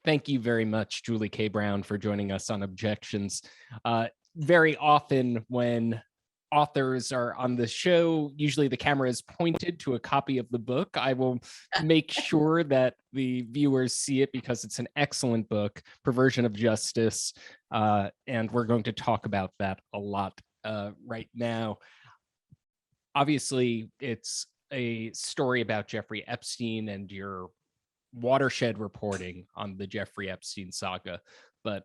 Thank you very much, Julie K. Brown, for joining us on Objections. Very often when authors are on the show, usually the camera is pointed to a copy of the book. I will make sure that the viewers see it because it's an excellent book, Perversion of Justice, and we're going to talk about that a lot right now. Obviously, it's a story about Jeffrey Epstein and your Watershed reporting on the Jeffrey Epstein saga. But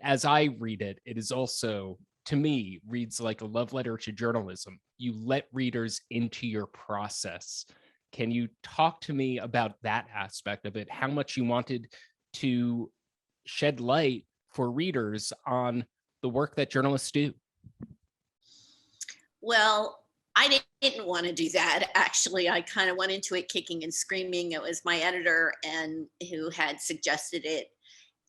as I read it, it is also, to me, reads like a love letter to journalism. You let readers into your process. Can you talk to me about that aspect of it? How much you wanted to shed light for readers on the work that journalists do? Well, I didn't want to do that. Actually, I kind of went into it kicking and screaming. It was my editor and who had suggested it.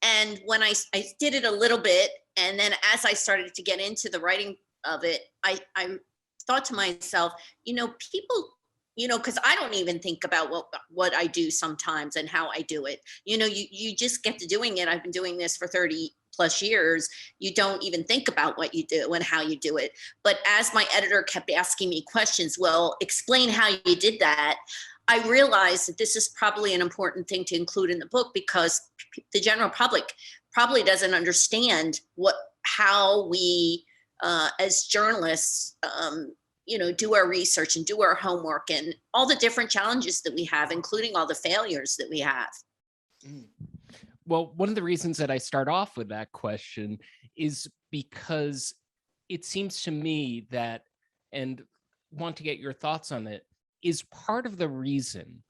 And when I did it a little bit, and then as I started to get into the writing of it, I thought to myself, people, because I don't even think about what I do sometimes and how I do it. You just get to doing it. I've been doing this for 30 plus years. You don't even think about what you do and how you do it. But as my editor kept asking me questions, well, explain how you did that, I realized that this is probably an important thing to include in the book because the general public probably doesn't understand how we as journalists do our research and do our homework and all the different challenges that we have, including all the failures that we have. Well, one of the reasons that I start off with that question is because it seems to me that, and want to get your thoughts on it, is part of the reason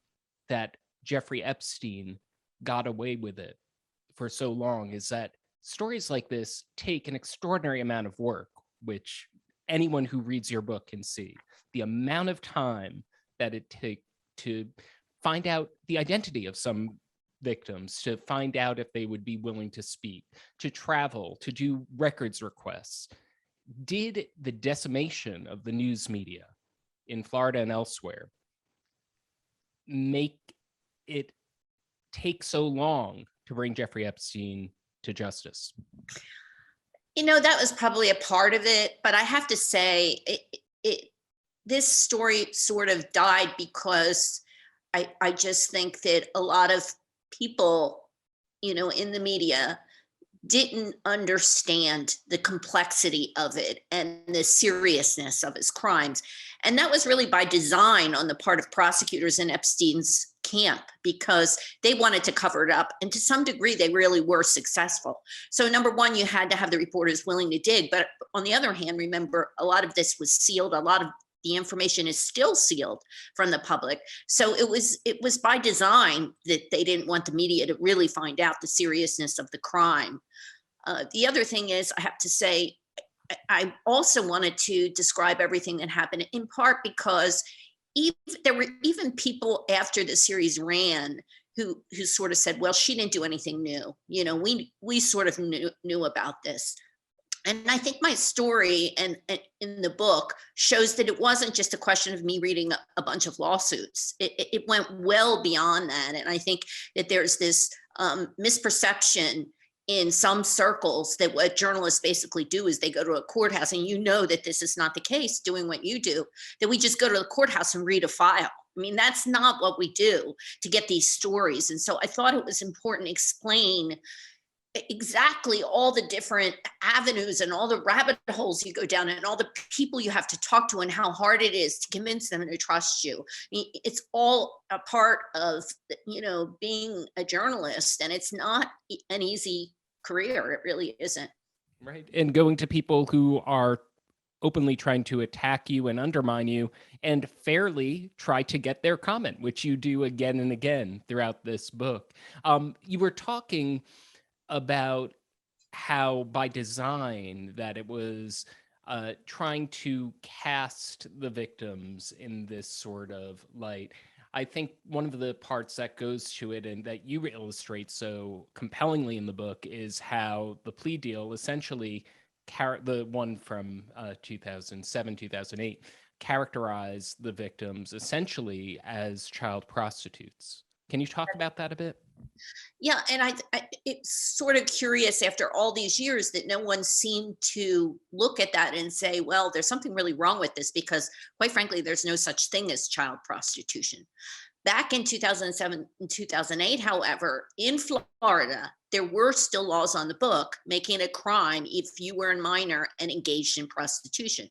that Jeffrey Epstein got away with it for so long is that stories like this take an extraordinary amount of work, which anyone who reads your book can see. The amount of time that it takes to find out the identity of some victims, to find out if they would be willing to speak, to travel, to do records requests. Did the decimation of the news media in Florida and elsewhere make it take so long to bring Jeffrey Epstein to justice? That was probably a part of it, but I have to say this story sort of died because I just think that a lot of people, in the media didn't understand the complexity of it and the seriousness of his crimes. And that was really by design on the part of prosecutors in Epstein's camp because they wanted to cover it up. And to some degree, they really were successful. So number one, you had to have the reporters willing to dig. But on the other hand, remember, a lot of this was sealed. A lot of the information is still sealed from the public. So it was by design that they didn't want the media to really find out the seriousness of the crime. The other thing is, I have to say, I also wanted to describe everything that happened in part because there were even people after the series ran who sort of said, well, she didn't do anything new. We sort of knew about this. And I think my story and in the book shows that it wasn't just a question of me reading a bunch of lawsuits. It went well beyond that. And I think that there's this misperception in some circles that what journalists basically do is they go to a courthouse, and that this is not the case doing what you do, that we just go to the courthouse and read a file. I mean, that's not what we do to get these stories. And so I thought it was important to explain exactly all the different avenues and all the rabbit holes you go down and all the people you have to talk to and how hard it is to convince them to trust you. It's all a part of, being a journalist, and it's not an easy career. It really isn't. Right. And going to people who are openly trying to attack you and undermine you and fairly try to get their comment, which you do again and again throughout this book. You were talking about how by design that it was trying to cast the victims in this sort of light. I think one of the parts that goes to it and that you illustrate so compellingly in the book is how the plea deal essentially, the one from 2007, 2008, characterized the victims essentially as child prostitutes. Can you talk about that a bit? Yeah, and it's sort of curious after all these years that no one seemed to look at that and say, well, there's something really wrong with this, because quite frankly, there's no such thing as child prostitution. Back in 2007 and 2008, however, in Florida, there were still laws on the book making it a crime if you were a minor and engaged in prostitution.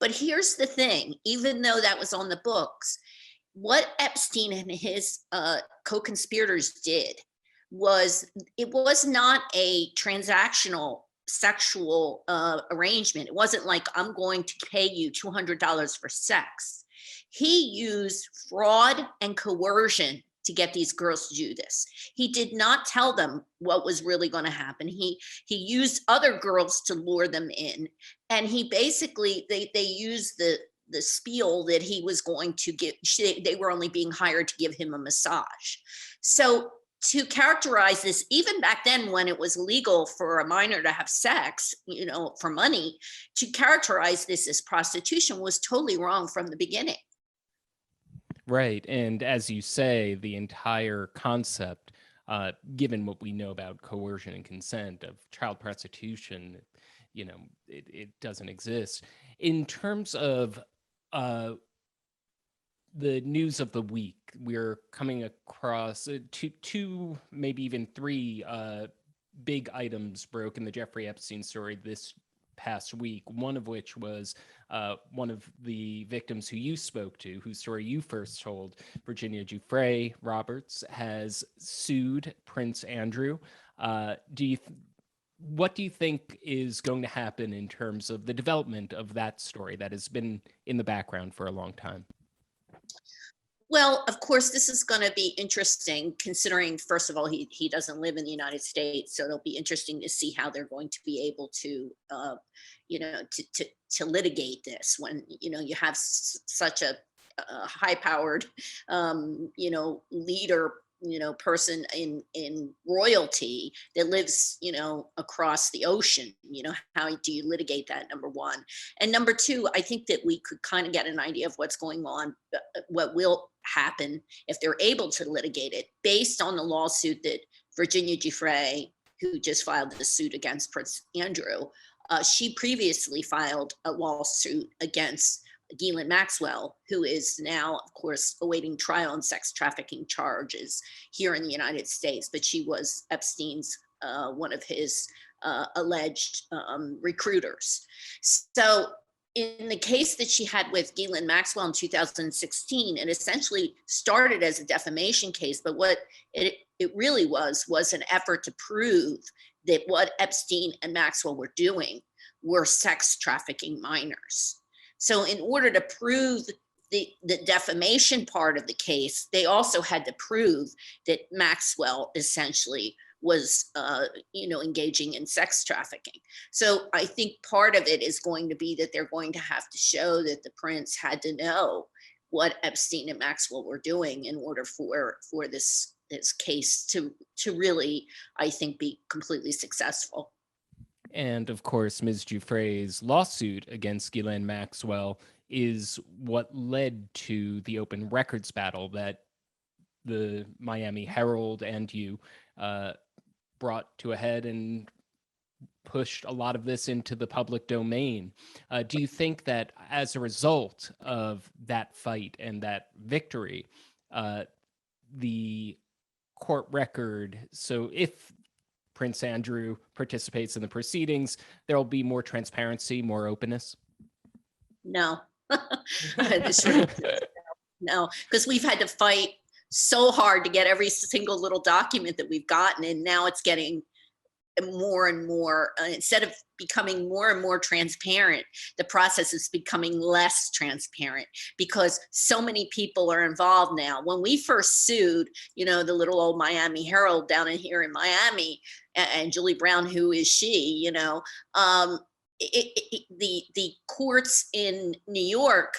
But here's the thing, even though that was on the books, what Epstein and his co-conspirators did was, it was not a transactional sexual arrangement. It wasn't like, I'm going to pay you $200 for sex. He used fraud and coercion to get these girls to do this. He did not tell them what was really going to happen. He used other girls to lure them in, and he basically, they used the spiel that he was going to give, they were only being hired to give him a massage. So to characterize this, even back then when it was legal for a minor to have sex, you know, for money, to characterize this as prostitution was totally wrong from the beginning. Right. And as you say, the entire concept, given what we know about coercion and consent of child prostitution, you know, it doesn't exist. In terms of the news of the week, we're coming across two, maybe even three big items broke in the Jeffrey Epstein story this past week, one of which was one of the victims who you spoke to, whose story you first told, Virginia Giuffre Roberts, has sued Prince Andrew. What do you think is going to happen in terms of the development of that story that has been in the background for a long time? Well, of course, this is going to be interesting, considering, first of all, he doesn't live in the United States, so it'll be interesting to see how they're going to be able to, you know, to litigate this when, you know, you have such a high-powered, you know, leader, you know, person in royalty that lives, you know, across the ocean. You know, how do you litigate that, number one? And number two, I think that we could kind of get an idea of what's going on, what will happen if they're able to litigate it, based on the lawsuit that Virginia Giuffre, who just filed the suit against Prince Andrew, she previously filed a lawsuit against Ghislaine Maxwell, who is now, of course, awaiting trial on sex trafficking charges here in the United States. But she was Epstein's, one of his alleged recruiters. So in the case that she had with Ghislaine Maxwell in 2016, it essentially started as a defamation case, but what it really was an effort to prove that what Epstein and Maxwell were doing were sex trafficking minors. So in order to prove the defamation part of the case, they also had to prove that Maxwell essentially was, you know, engaging in sex trafficking. So I think part of it is going to be that they're going to have to show that the prince had to know what Epstein and Maxwell were doing in order for this case to really, I think, be completely successful. And of course, Ms. Giuffre's lawsuit against Ghislaine Maxwell is what led to the open records battle that the Miami Herald and you brought to a head and pushed a lot of this into the public domain. Do you think that as a result of that fight and that victory, the court record, so if Prince Andrew participates in the proceedings, there will be more transparency, more openness? No. No, because we've had to fight so hard to get every single little document that we've gotten, and now it's getting more and more, instead of becoming more and more transparent, the process is becoming less transparent because so many people are involved now. When we first sued, you know, the little old Miami Herald down in here in Miami, and Julie Brown, who is she, you know, the courts in New York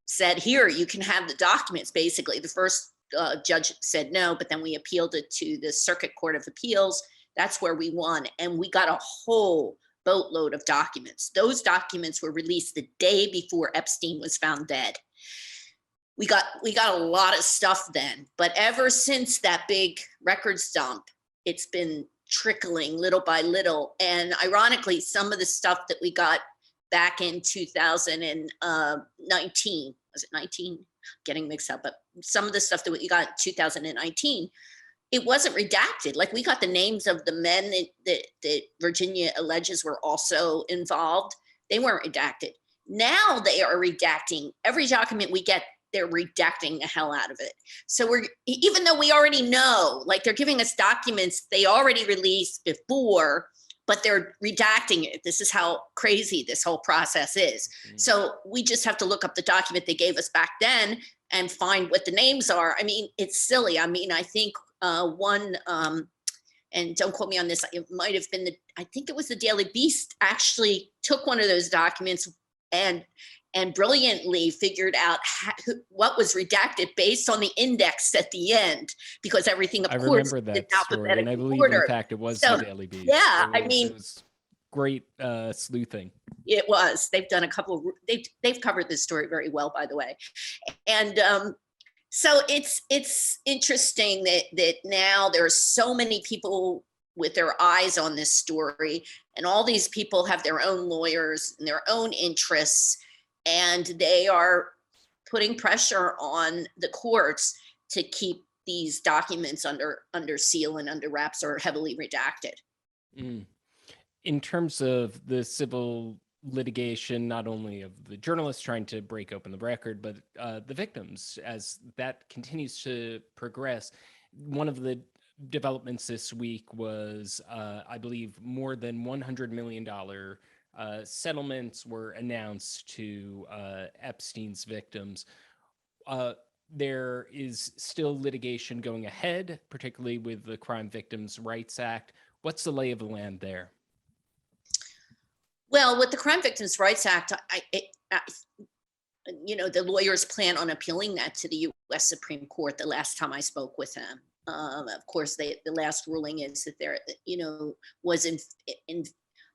said, here, you can have the documents. Basically, the first judge said no, but then we appealed it to the Circuit Court of Appeals. That's where we won, and we got a whole boatload of documents. Those documents were released the day before Epstein was found dead. we got a lot of stuff then, but ever since that big records dump, it's been trickling little by little. And ironically, some of the stuff that we got back in 2019, was it 19? Getting mixed up, but some of the stuff that we got in 2019, it wasn't redacted. Like, we got the names of the men that Virginia alleges were also involved. They weren't redacted. Now they are redacting every document we get. They're redacting the hell out of it. So even though we already know, like, they're giving us documents they already released before, but they're redacting it. This is how crazy this whole process is. So we just have to look up the document they gave us back then and find what the names are. I mean, it's silly. I mean, I think one, and don't quote me on this, it might have been I think it was the Daily Beast actually took one of those documents and brilliantly figured out what was redacted based on the index at the end, because everything, of course, remember that story, and I believe, in fact, it was the Daily Beast. Yeah, I mean, it was great sleuthing. It was. They've done a couple. They've covered this story very well, by the way, and so it's interesting that now there are so many people with their eyes on this story, and all these people have their own lawyers and their own interests, and they are putting pressure on the courts to keep these documents under seal and under wraps, or heavily redacted. In terms of the civil litigation, not only of the journalists trying to break open the record, but the victims, as that continues to progress, one of the developments this week was, I believe, more than $100 million settlements were announced to Epstein's victims. There is still litigation going ahead, particularly with the Crime Victims' Rights Act. What's the lay of the land there? Well, with the Crime Victims' Rights Act, the lawyers plan on appealing that to the U.S. Supreme Court. The last time I spoke with them, of course, the last ruling is that there, was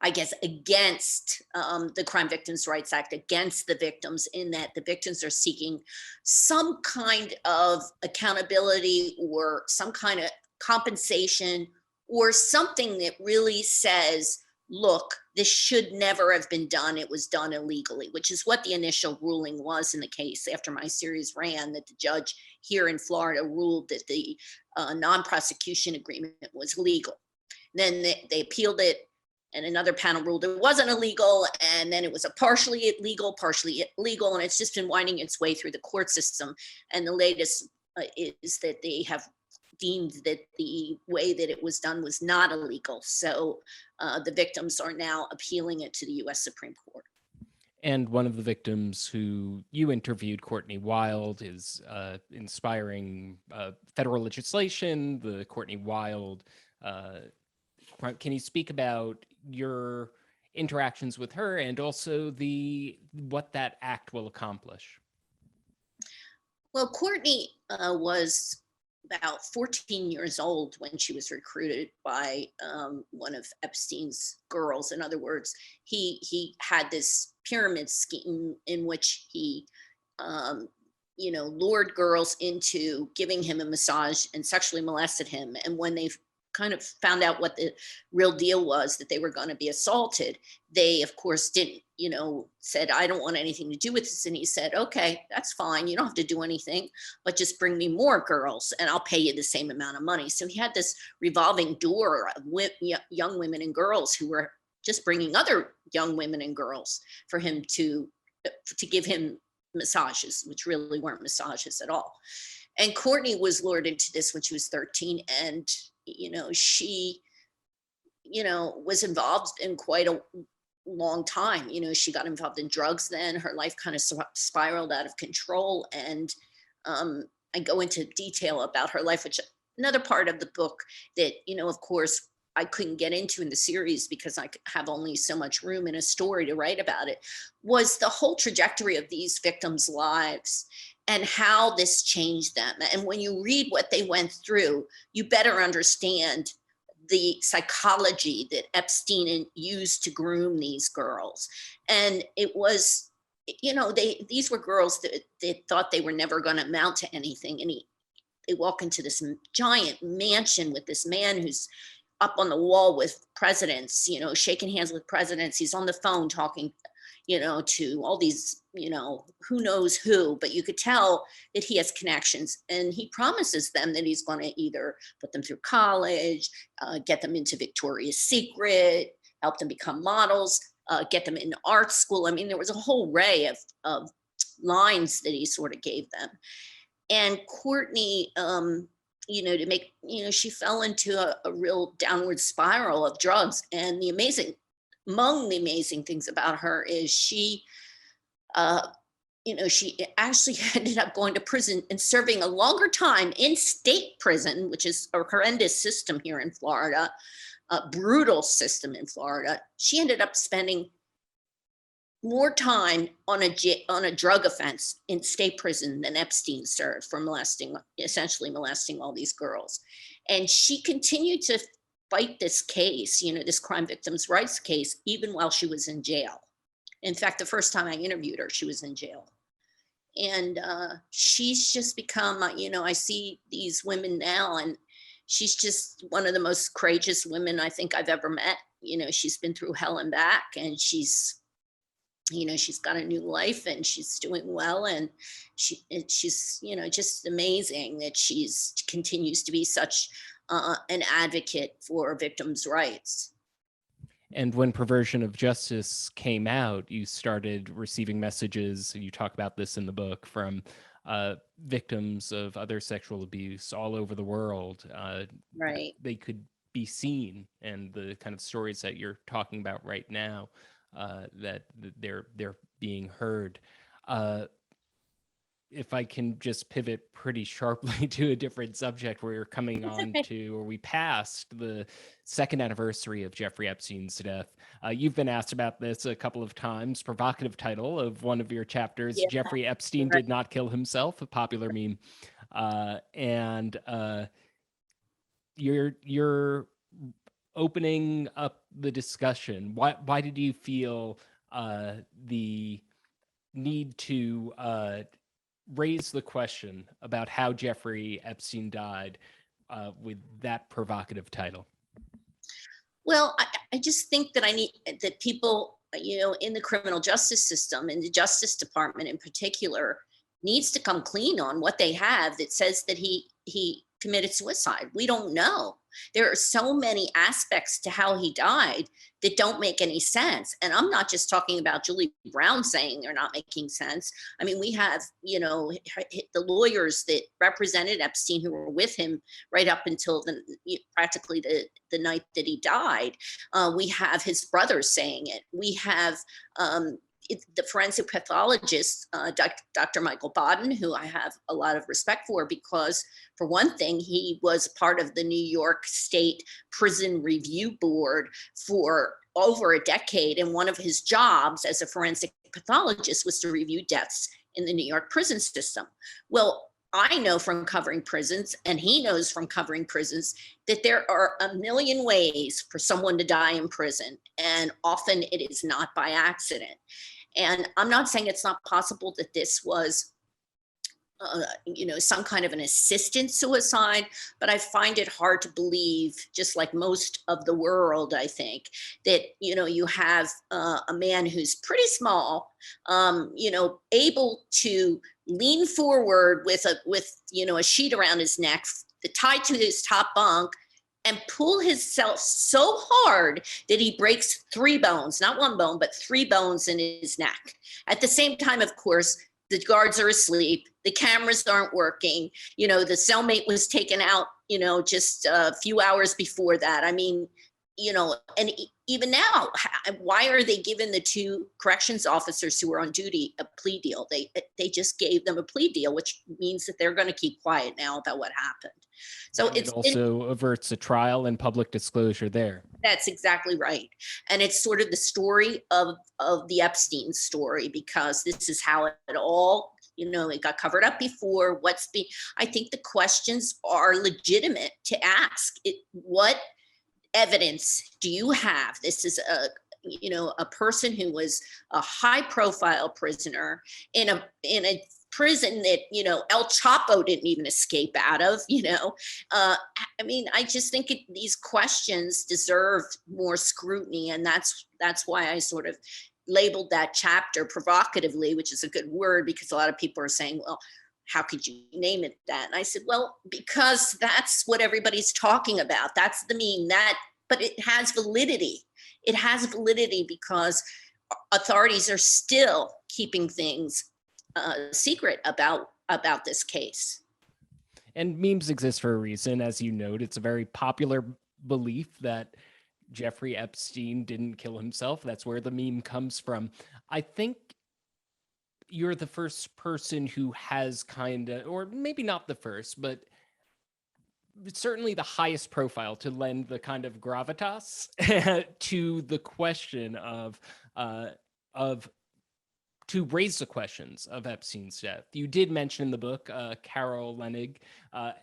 I guess, against the Crime Victims' Rights Act, against the victims, in that the victims are seeking some kind of accountability or some kind of compensation or something that really says, look, this should never have been done. It was done illegally, which is what the initial ruling was in the case after my series ran, that the judge here in Florida ruled that the non-prosecution agreement was legal. Then they appealed it, and another panel ruled it wasn't illegal, and then it was a partially illegal, and it's just been winding its way through the court system. And the latest is that they have deemed that the way that it was done was not illegal. So the victims are now appealing it to the U.S. Supreme Court. And one of the victims who you interviewed, Courtney Wilde, is inspiring federal legislation, the Courtney Wilde. Can you speak about your interactions with her and also what that act will accomplish? Well, Courtney was about 14 years old when she was recruited by one of Epstein's girls. In other words, he had this pyramid scheme in which he, lured girls into giving him a massage and sexually molested him. And when they kind of found out what the real deal was, that they were going to be assaulted, they, of course, didn't, said, I don't want anything to do with this. And he said, okay, that's fine. You don't have to do anything, but just bring me more girls and I'll pay you the same amount of money. So he had this revolving door of young women and girls who were just bringing other young women and girls for him to give him massages, which really weren't massages at all. And Courtney was lured into this when she was 13. And, she, was involved in quite a long time. She got involved in drugs then. Her life kind of spiraled out of control. And I go into detail about her life, which another part of the book that, of course, I couldn't get into in the series because I have only so much room in a story to write about it, was the whole trajectory of these victims' lives and how this changed them. And when you read what they went through, you better understand the psychology that Epstein used to groom these girls. And it was these were girls that they thought they were never going to amount to anything. And they walk into this giant mansion with this man who's up on the wall with presidents, shaking hands with presidents. He's on the phone talking, to all these, who knows who, but you could tell that he has connections, and he promises them that he's going to either put them through college, get them into Victoria's Secret, help them become models, get them into art school. I mean, there was a whole array of lines that he sort of gave them. And Courtney, to make, she fell into a real downward spiral of drugs. And among the amazing things about her is she actually ended up going to prison and serving a longer time in state prison, which is a horrendous system here in Florida, a brutal system in Florida. She ended up spending more time on a drug offense in state prison than Epstein served for essentially molesting all these girls. And she continued to fight this case, this crime victims' rights case, even while she was in jail. In fact, the first time I interviewed her, she was in jail. And she's just become, I see these women now, and she's just one of the most courageous women I think I've ever met. She's been through hell and back, and she's got a new life, and she's doing well, and she's just amazing that she's continues to be such an advocate for victims' rights. And when Perversion of Justice came out, you started receiving messages, you talk about this in the book, from victims of other sexual abuse all over the world. Right. They could be seen, and the kind of stories that you're talking about right now, that they're being heard. If I can just pivot pretty sharply to a different subject, we're coming on to, or we passed the second anniversary of Jeffrey Epstein's death. You've been asked about this a couple of times. Provocative title of one of your chapters, Yeah. Jeffrey Epstein did not kill himself, a popular meme. And you're opening up the discussion. Why did you feel the need to raise the question about how Jeffrey Epstein died with that provocative title? Well, I just think that that people, in the criminal justice system, in the Justice Department in particular, needs to come clean on what they have that says that he committed suicide. We don't know. There are so many aspects to how he died that don't make any sense. And I'm not just talking about Julie Brown saying they're not making sense. I mean, we have, the lawyers that represented Epstein who were with him right up until practically the night that he died. We have his brothers saying it. We have the forensic pathologist, Dr. Michael Baden, who I have a lot of respect for, because for one thing, he was part of the New York State Prison Review Board for over a decade. And one of his jobs as a forensic pathologist was to review deaths in the New York prison system. Well, I know from covering prisons, and he knows from covering prisons, that there are a million ways for someone to die in prison. And often it is not by accident. And I'm not saying it's not possible that this was, some kind of an assisted suicide, but I find it hard to believe, just like most of the world, I think, that, you have a man who's pretty small, able to lean forward with a sheet around his neck, tied to his top bunk, and pull himself so hard that he breaks 3 bones, not 1 bone, but 3 bones in his neck. At the same time, of course, the guards are asleep, the cameras aren't working, the cellmate was taken out, just a few hours before that. I mean, and even now, why are they giving the 2 corrections officers who were on duty a plea deal? They just gave them a plea deal, which means that they're going to keep quiet now about what happened. So it also averts a trial and public disclosure there. That's exactly right. And it's sort of the story of the Epstein story, because this is how it all, it got covered up before. I think the questions are legitimate to ask. What evidence do you have? This is a person who was a high profile prisoner in a prison that El Chapo didn't even escape out of. I mean, I just think these questions deserve more scrutiny, and that's why I sort of labeled that chapter provocatively, which is a good word, because a lot of people are saying, well, how could you name it that? And I said, well, because that's what everybody's talking about. That's the meme. But it has validity. It has validity because authorities are still keeping things secret about this case. And memes exist for a reason. As you note, it's a very popular belief that Jeffrey Epstein didn't kill himself. That's where the meme comes from. I think you're the first person who has kind of, or maybe not the first, but certainly the highest profile to lend the kind of gravitas to the question to raise the questions of Epstein's death. You did mention in the book, Carol Leonnig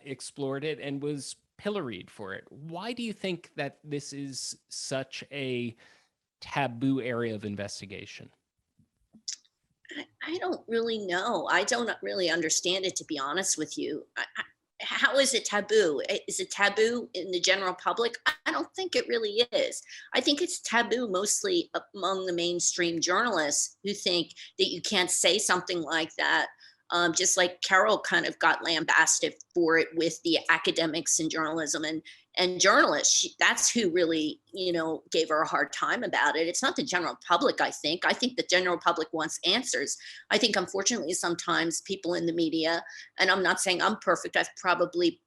explored it and was pilloried for it. Why do you think that this is such a taboo area of investigation? I don't really know. I don't really understand it, to be honest with you. How is it taboo? Is it taboo in the general public? I don't think it really is. I think it's taboo mostly among the mainstream journalists who think that you can't say something like that. Just like Carol kind of got lambasted for it with the academics in journalism and journalists. That's who really, gave her a hard time about it. It's not the general public, I think. I think the general public wants answers. I think, unfortunately, sometimes people in the media, and I'm not saying I'm perfect, I've probably,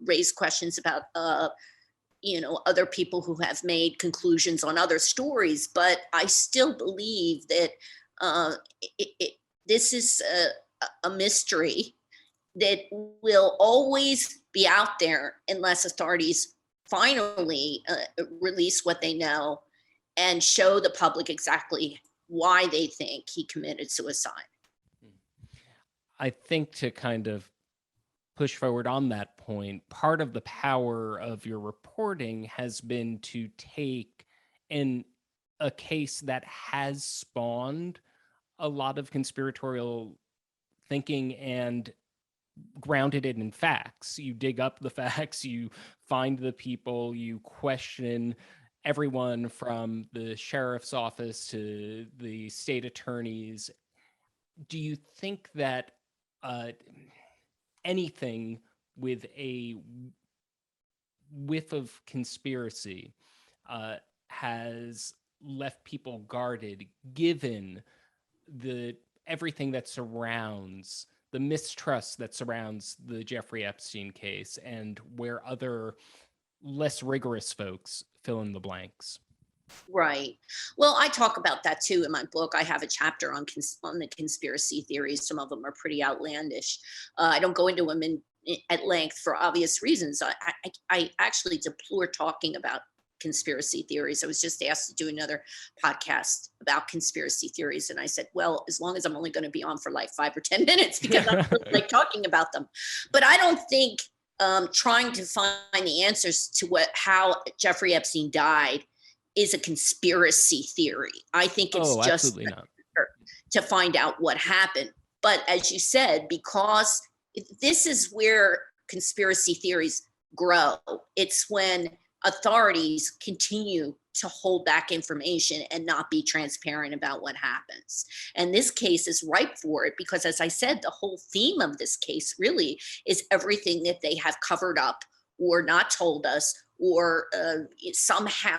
raised questions about, other people who have made conclusions on other stories, but I still believe that this is a mystery that will always be out there unless authorities finally release what they know and show the public exactly why they think he committed suicide. I think to kind of push forward on that point, part of the power of your reporting has been to take a case that has spawned a lot of conspiratorial thinking and grounded it in facts. You dig up the facts, you find the people, you question everyone from the sheriff's office to the state attorneys. Do you think that anything with a whiff of conspiracy has left people guarded, given everything that surrounds the mistrust that surrounds the Jeffrey Epstein case, and where other less rigorous folks fill in the blanks? Right. Well, I talk about that too in my book. I have a chapter on the conspiracy theories. Some of them are pretty outlandish. I don't go into them at length for obvious reasons. I actually deplore talking about conspiracy theories. I was just asked to do another podcast about conspiracy theories, and I said, well, as long as I'm only going to be on for like 5 or 10 minutes, because I really like talking about them. But I don't think trying to find the answers to how Jeffrey Epstein died is a conspiracy theory. I think it's just to find out what happened. But as you said, because this is where conspiracy theories grow, it's when authorities continue to hold back information and not be transparent about what happens. And this case is ripe for it because, as I said, the whole theme of this case really is everything that they have covered up or not told us, or somehow,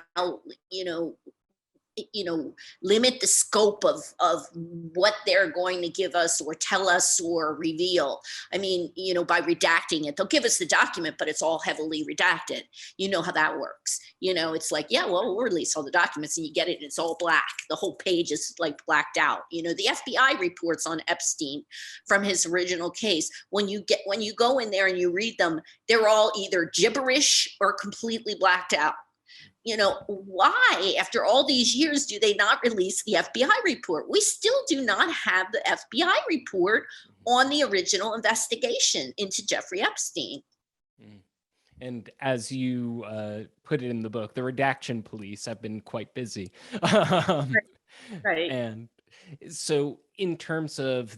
limit the scope of what they're going to give us or tell us or reveal. I mean, by redacting it, they'll give us the document, but it's all heavily redacted. You know how that works. It's like, yeah, well, we'll release all the documents, and you get it, and it's all black. The whole page is like blacked out. The FBI reports on Epstein from his original case. When you go in there and you read them, they're all either gibberish or completely blacked out. Why, after all these years, do they not release the FBI report? We still do not have the FBI report on the original investigation into Jeffrey Epstein. And as you put it in the book, the redaction police have been quite busy. Um, Right. and so in terms of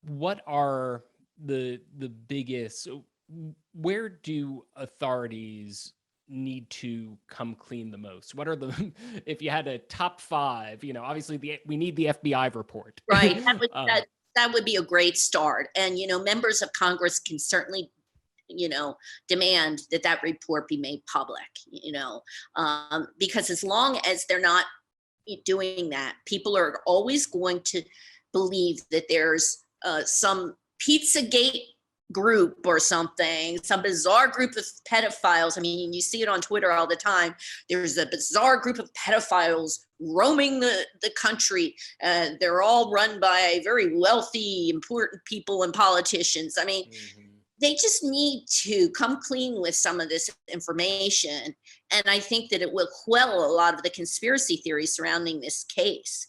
what are the biggest, where do authorities need to come clean the most? What are the, if you had a top five, obviously we need the FBI report. Right. Um, That would be a great start. And, members of Congress can certainly, demand that report be made public, because as long as they're not doing that, people are always going to believe that there's some Pizzagate group or something, some bizarre group of pedophiles. I mean, you see it on Twitter all the time. There's a bizarre group of pedophiles roaming the country. They're all run by very wealthy, important people and politicians. I mean, they just need to come clean with some of this information. And I think that it will quell a lot of the conspiracy theories surrounding this case.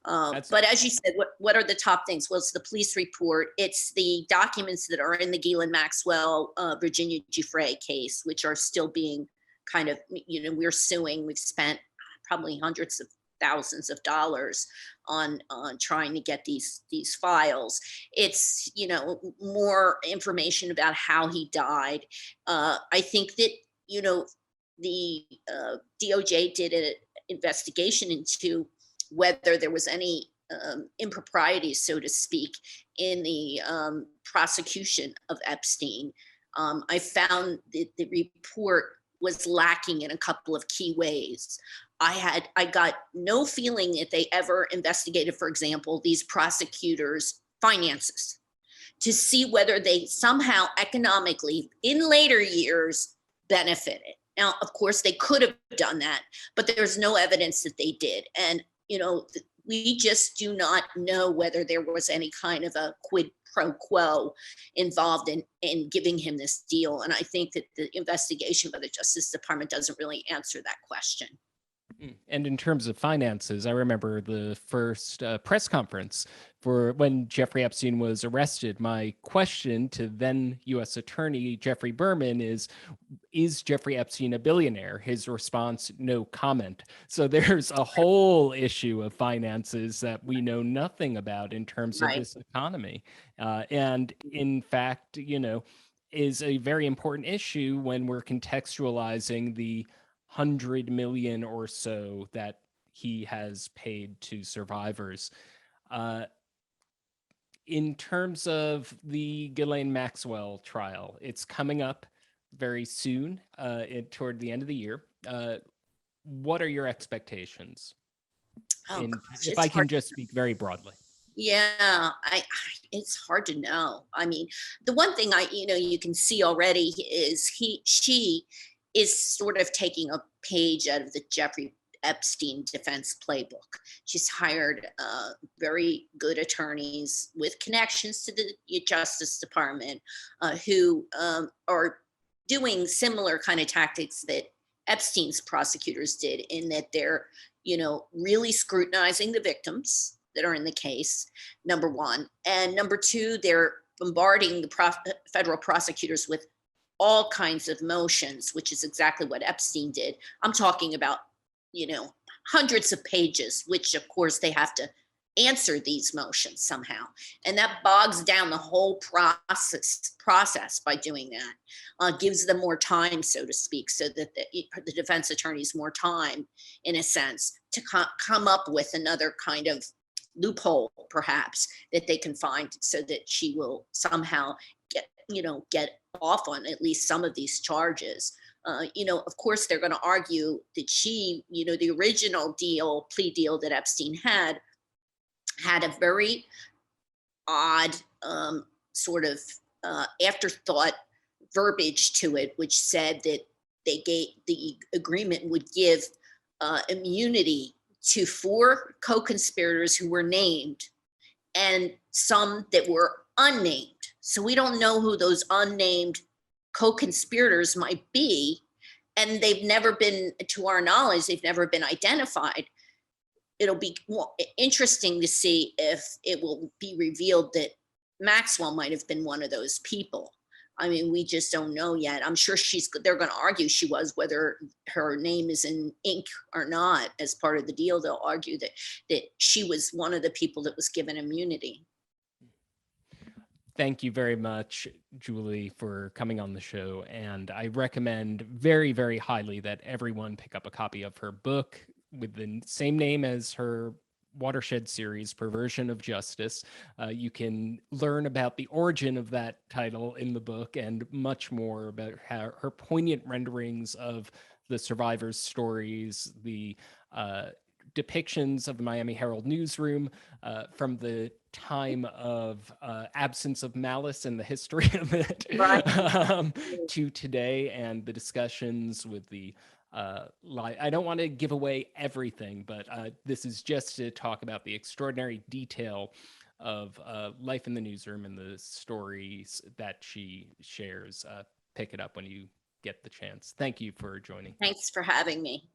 But as you said, what are the top things? Well, it's the police report. It's the documents that are in the Ghislaine Maxwell, Virginia Giuffre case, which are still being kind of, we're suing. We've spent probably hundreds of thousands of dollars on trying to get these files. It's, more information about how he died. I think that, the DOJ did an investigation into whether there was any improprieties, so to speak, in the prosecution of Epstein. I found that the report was lacking in a couple of key ways. I got no feeling that they ever investigated, for example, these prosecutors' finances to see whether they somehow economically in later years benefited. Now, of course, they could have done that, but there's no evidence that they did. And, we just do not know whether there was any kind of a quid pro quo involved in giving him this deal. And I think that the investigation by the Justice Department doesn't really answer that question. And in terms of finances, I remember the first press conference for when Jeffrey Epstein was arrested. My question to then U.S. Attorney Jeffrey Berman is Jeffrey Epstein a billionaire? His response, no comment. So there's a whole issue of finances that we know nothing about in terms of this economy. And in fact, is a very important issue when we're contextualizing the 100 million or so that he has paid to survivors. In terms of the Ghislaine Maxwell trial, it's coming up very soon, toward the end of the year. What are your expectations? If I can just speak very broadly. Yeah, it's hard to know. I mean, the one thing you can see already is she is sort of taking a page out of the Jeffrey Epstein defense playbook. She's hired very good attorneys with connections to the Justice Department who are doing similar kind of tactics that Epstein's prosecutors did, in that they're, really scrutinizing the victims that are in the case, number one. And number two, they're bombarding the federal prosecutors with all kinds of motions, which is exactly what Epstein did. I'm talking about, hundreds of pages, which of course they have to answer these motions somehow. And that bogs down the whole process by doing that, gives them more time, so to speak, so that the defense attorneys more time, in a sense, to come up with another kind of loophole, perhaps, that they can find so that she will somehow get off on at least some of these charges. Of course, they're going to argue that she, the original plea deal that Epstein had a very odd sort of afterthought verbiage to it, which said that the agreement would give immunity to 4 co-conspirators who were named and some that were unnamed. So we don't know who those unnamed co-conspirators might be. And they've never been, to our knowledge, they've never been identified. It'll be interesting to see if it will be revealed that Maxwell might have been one of those people. I mean, we just don't know yet. I'm sure they're going to argue she was, whether her name is in ink or not. As part of the deal, they'll argue that she was one of the people that was given immunity. Thank you very much, Julie, for coming on the show. And I recommend very, very highly that everyone pick up a copy of her book with the same name as her Watershed series, Perversion of Justice. You can learn about the origin of that title in the book and much more about her poignant renderings of the survivors' stories, the depictions of the Miami Herald newsroom from the time of absence of malice and the history of it Right. to today, and the discussions with the I don't want to give away everything, but this is just to talk about the extraordinary detail of life in the newsroom and the stories that she shares. Pick it up when you get the chance. Thank you for joining. Thanks for having me.